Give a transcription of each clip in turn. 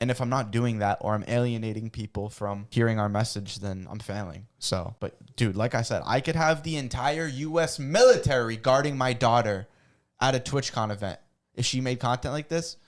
And if I'm not doing that, or I'm alienating people from hearing our message, then I'm failing. So, but dude, like I said, I could have the entire U.S. military guarding my daughter at a TwitchCon event if she made content like this,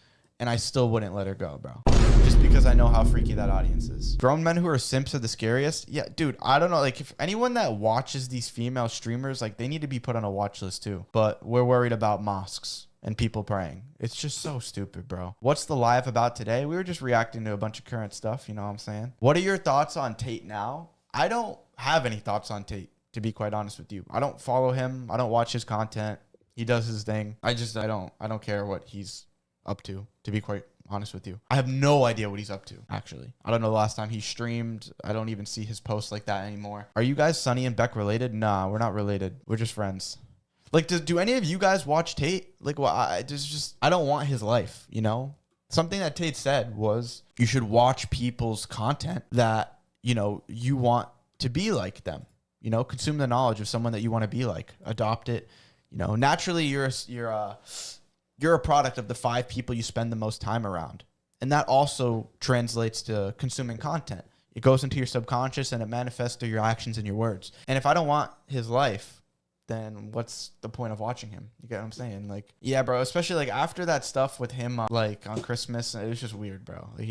and I still wouldn't let her go, bro. Just because I know how freaky that audience is. Grown men who are simps are the scariest. Yeah, dude, I don't know. Like, if anyone that watches these female streamers, like, they need to be put on a watch list too. But we're worried about mosques and people praying. It's just so stupid, bro. What's the live about today? We were just reacting to a bunch of current stuff, you know what I'm saying? What are your thoughts on Tate now? I don't have any thoughts on Tate, to be quite honest with you. I don't follow him. I don't watch his content. He does his thing. I don't care what he's up to be quite honest with you. I have no idea what he's up to, actually. I don't know the last time he streamed. I don't even see his posts like that anymore. Are you guys Sonny and Beck related? Nah, we're not related. We're just friends. Like, do any of you guys watch Tate? Like, well, I don't want his life, you know? Something that Tate said was you should watch people's content that, you know, you want to be like them. You know, consume the knowledge of someone that you want to be like. Adopt it. You know, naturally, you're a product of the 5 people you spend the most time around. And that also translates to consuming content. It goes into your subconscious and it manifests through your actions and your words. And if I don't want his life, then what's the point of watching him? You get what I'm saying? Like, yeah, bro, especially like after that stuff with him, like on Christmas, it was just weird, bro. Like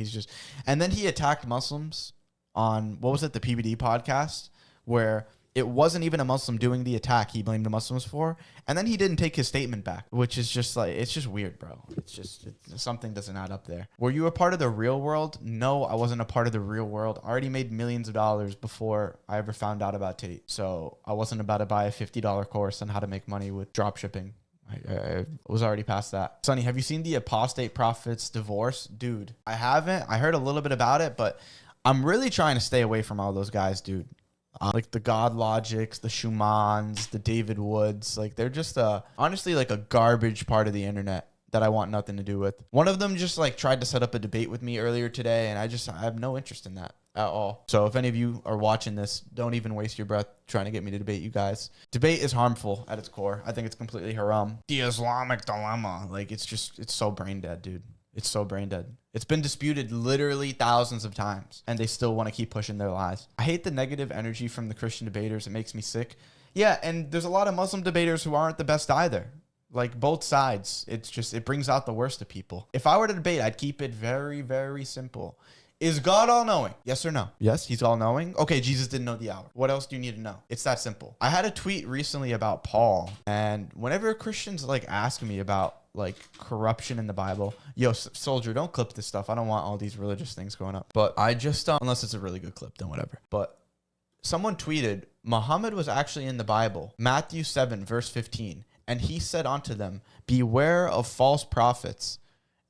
and then he attacked Muslims on, what was it? The PBD podcast, where it wasn't even a Muslim doing the attack he blamed the Muslims for. And then he didn't take his statement back, which is just like, it's just weird, bro. Something doesn't add up there. Were you a part of the real world? No, I wasn't a part of the real world. I already made millions of dollars before I ever found out about Tate. So I wasn't about to buy a $50 course on how to make money with drop shipping. I was already past that. Sonny, have you seen the apostate prophet's divorce? Dude, I haven't. I heard a little bit about it, but I'm really trying to stay away from all those guys, dude. Like the God Logics, the Schumans, the David Woods, like they're just honestly like a garbage part of the internet that I want nothing to do with. One of them just like tried to set up a debate with me earlier today, and I have no interest in that at all. So if any of you are watching this, don't even waste your breath trying to get me to debate you guys. Debate is harmful at its core. I think it's completely haram. The Islamic dilemma, like it's so brain dead, dude. It's so brain dead. It's been disputed literally thousands of times, and they still want to keep pushing their lies. I hate the negative energy from the Christian debaters. It makes me sick. Yeah, and there's a lot of Muslim debaters who aren't the best either. Like both sides. It brings out the worst of people. If I were to debate, I'd keep it very, very simple. Is God all-knowing? Yes or no? Yes, he's all-knowing. Okay, Jesus didn't know the hour. What else do you need to know? It's that simple. I had a tweet recently about Paul, and whenever Christians like ask me about like corruption in the Bible, yo, soldier, don't clip this stuff. I don't want all these religious things going up. But I just, unless it's a really good clip, then whatever. But someone tweeted, Muhammad was actually in the Bible, Matthew 7, verse 15. And he said unto them, beware of false prophets.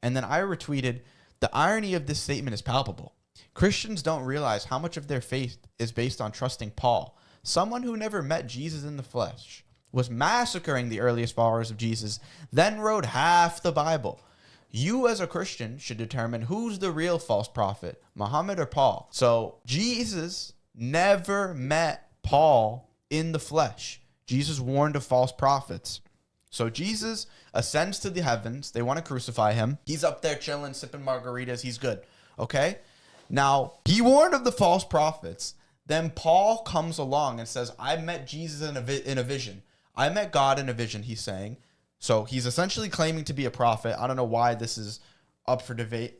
And then I retweeted, the irony of this statement is palpable. Christians don't realize how much of their faith is based on trusting Paul, someone who never met Jesus in the flesh, was massacring the earliest followers of Jesus, then wrote half the Bible. You as a Christian should determine who's the real false prophet, Muhammad or Paul. So Jesus never met Paul in the flesh. Jesus warned of false prophets. So Jesus ascends to the heavens. They want to crucify him. He's up there chilling, sipping margaritas. He's good. Okay? Now, he warned of the false prophets. Then Paul comes along and says, I met Jesus in a vision. I met God in a vision, he's saying. So he's essentially claiming to be a prophet. I don't know why this is up for debate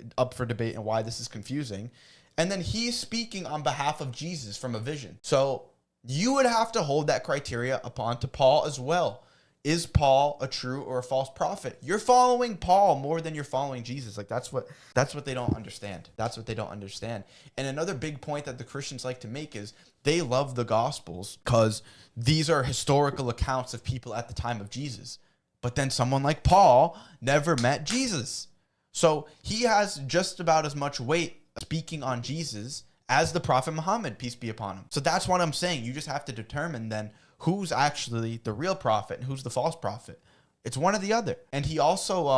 and why this is confusing. And then he's speaking on behalf of Jesus from a vision. So you would have to hold that criteria upon to Paul as well. Is Paul a true or a false prophet? You're following Paul more than you're following Jesus. Like that's what they don't understand. That's what they don't understand. And another big point that the Christians like to make is they love the Gospels because these are historical accounts of people at the time of Jesus. But then someone like Paul never met Jesus. So he has just about as much weight speaking on Jesus as the prophet Muhammad, peace be upon him. So that's what I'm saying. You just have to determine then who's actually the real prophet and who's the false prophet. It's one or the other. And he also,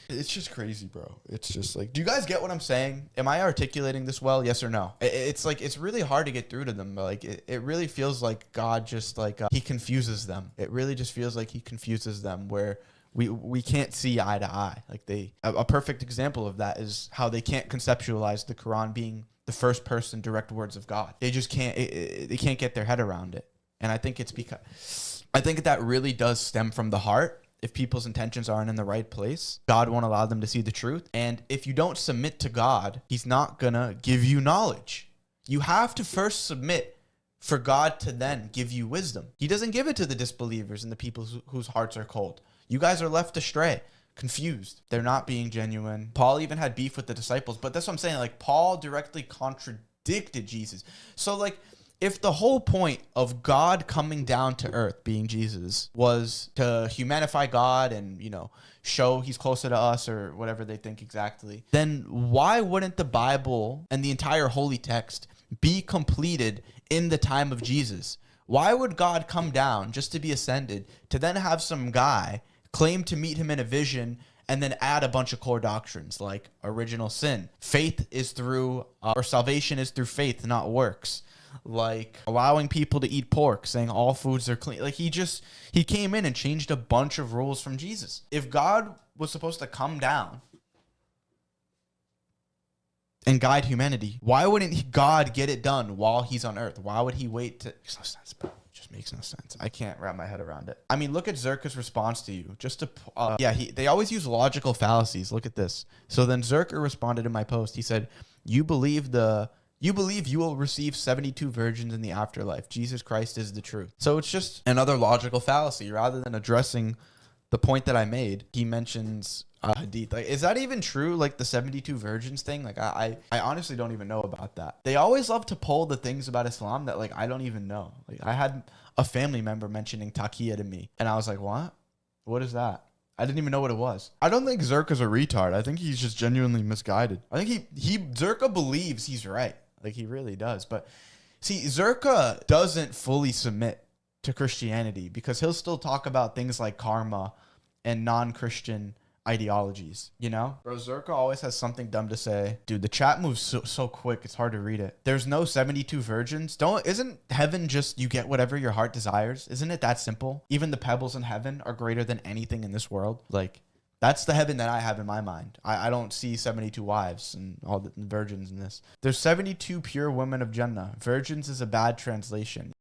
it's just crazy, bro. It's just like, do you guys get what I'm saying? Am I articulating this well? Yes or no? It's like, it's really hard to get through to them. But like, it really feels like God just like, he confuses them. It really just feels like he confuses them where We can't see eye to eye. Like a perfect example of that is how they can't conceptualize the Quran being the first person direct words of God. They just can't. They can't get their head around it. And I think it's because I think that really does stem from the heart. If people's intentions aren't in the right place, God won't allow them to see the truth. And if you don't submit to God, he's not gonna give you knowledge. You have to first submit for God to then give you wisdom. He doesn't give it to the disbelievers and the people whose hearts are cold. You guys are left astray, confused. They're not being genuine. Paul even had beef with the disciples, but that's what I'm saying. Like, Paul directly contradicted Jesus. So like, if the whole point of God coming down to earth, being Jesus, was to humanify God and, you know, show he's closer to us or whatever they think exactly, then why wouldn't the Bible and the entire holy text be completed in the time of Jesus? Why would God come down just to be ascended, to then have some guy claim to meet him in a vision and then add a bunch of core doctrines like original sin, faith is through, or salvation is through faith, not works, like allowing people to eat pork, saying all foods are clean. Like he came in and changed a bunch of rules from Jesus. If God was supposed to come down and guide humanity, why wouldn't God get it done while he's on earth? Why would he wait to... Makes no sense, bro. It just makes no sense. I can't wrap my head around it. I mean, look at Zerka's response to you. Just to... they always use logical fallacies. Look at this. So then Zerka responded in my post. He said, you believe you will receive 72 virgins in the afterlife. Jesus Christ is the truth. So it's just another logical fallacy. Rather than addressing the point that I made, he mentions hadith. Like, is that even true? Like the 72 virgins thing? Like I honestly don't even know about that. They always love to pull the things about Islam that like I don't even know. Like I had a family member mentioning taqiyya to me, and I was like, what? What is that? I didn't even know what it was. I don't think Zerka's a retard. I think he's just genuinely misguided. I think Zerka believes he's right. Like he really does. But see, Zerka doesn't fully submit to Christianity because he'll still talk about things like karma and non-Christian ideologies, you know? Bro, Zerka always has something dumb to say. Dude, the chat moves so quick, it's hard to read it. There's no 72 virgins. Isn't heaven just you get whatever your heart desires? Isn't it that simple? Even the pebbles in heaven are greater than anything in this world. Like, that's the heaven that I have in my mind. I don't see 72 wives and all the virgins in this. There's 72 pure women of Jannah. Virgins is a bad translation.